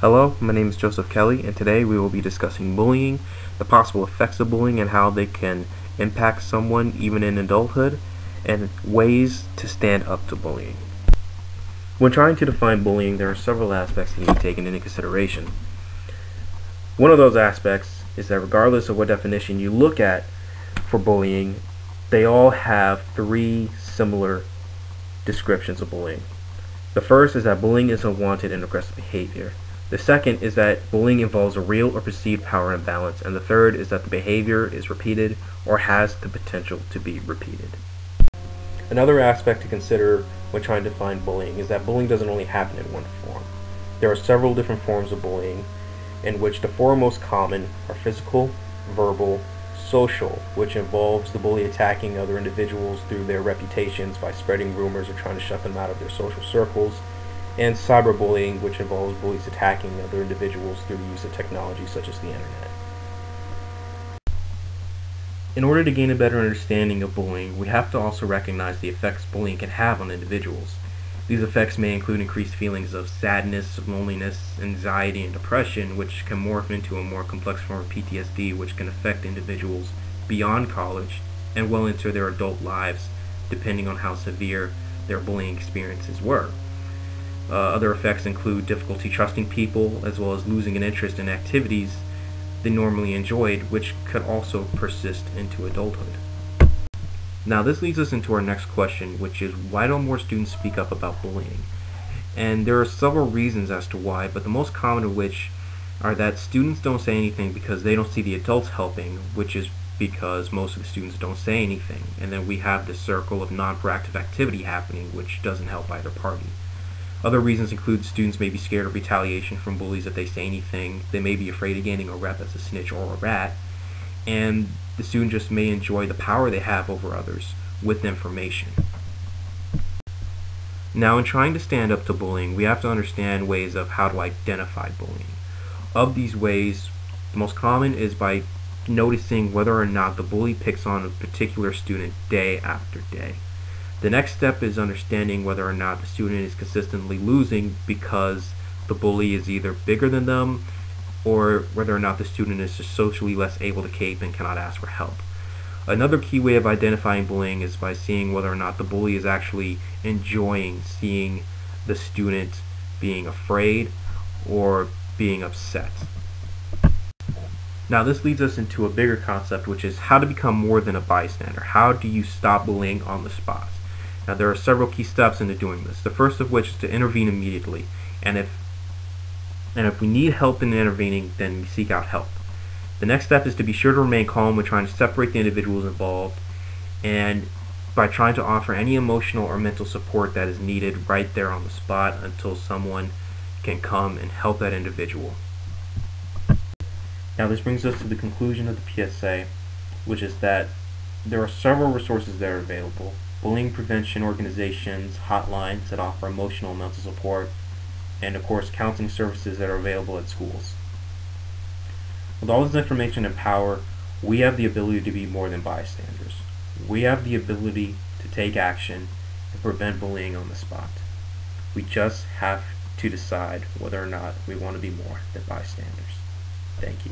Hello, my name is Joseph Kelly, and today we will be discussing bullying, the possible effects of bullying and how they can impact someone even in adulthood, and ways to stand up to bullying. When trying to define bullying, there are several aspects that need to be taken into consideration. One of those aspects is that regardless of what definition you look at for bullying, they all have three similar descriptions of bullying. The first is that bullying is unwanted and aggressive behavior. The second is that bullying involves a real or perceived power imbalance, and the third is that the behavior is repeated or has the potential to be repeated. Another aspect to consider when trying to define bullying is that bullying doesn't only happen in one form. There are several different forms of bullying, in which the four most common are physical, verbal, social, which involves the bully attacking other individuals through their reputations by spreading rumors or trying to shut them out of their social circles, and cyberbullying, which involves bullies attacking other individuals through the use of technology such as the internet. In order to gain a better understanding of bullying, we have to also recognize the effects bullying can have on individuals. These effects may include increased feelings of sadness, loneliness, anxiety, and depression, which can morph into a more complex form of PTSD, which can affect individuals beyond college and well into their adult lives, depending on how severe their bullying experiences were. Other effects include difficulty trusting people, as well as losing an interest in activities they normally enjoyed, which could also persist into adulthood. Now this leads us into our next question, which is why don't more students speak up about bullying? And there are several reasons as to why, but the most common of which are that students don't say anything because they don't see the adults helping, which is because most of the students don't say anything, and then we have this circle of non-proactive activity happening, which doesn't help either party. Other reasons include students may be scared of retaliation from bullies if they say anything, they may be afraid of gaining a rep as a snitch or a rat, and the student just may enjoy the power they have over others with information. Now, in trying to stand up to bullying, we have to understand ways of how to identify bullying. Of these ways, the most common is by noticing whether or not the bully picks on a particular student day after day. The next step is understanding whether or not the student is consistently losing because the bully is either bigger than them, or whether or not the student is just socially less able to cope and cannot ask for help. Another key way of identifying bullying is by seeing whether or not the bully is actually enjoying seeing the student being afraid or being upset. Now this leads us into a bigger concept, which is how to become more than a bystander. How do you stop bullying on the spot? Now there are several key steps into doing this. The first of which is to intervene immediately, and if we need help in intervening, then we seek out help. The next step is to be sure to remain calm when trying to separate the individuals involved, and by trying to offer any emotional or mental support that is needed right there on the spot until someone can come and help that individual. Now this brings us to the conclusion of the PSA, which is that there are several resources that are available. Bullying prevention organizations, hotlines that offer emotional and mental support, and of course counseling services that are available at schools. With all this information and power, we have the ability to be more than bystanders. We have the ability to take action and prevent bullying on the spot. We just have to decide whether or not we want to be more than bystanders. Thank you.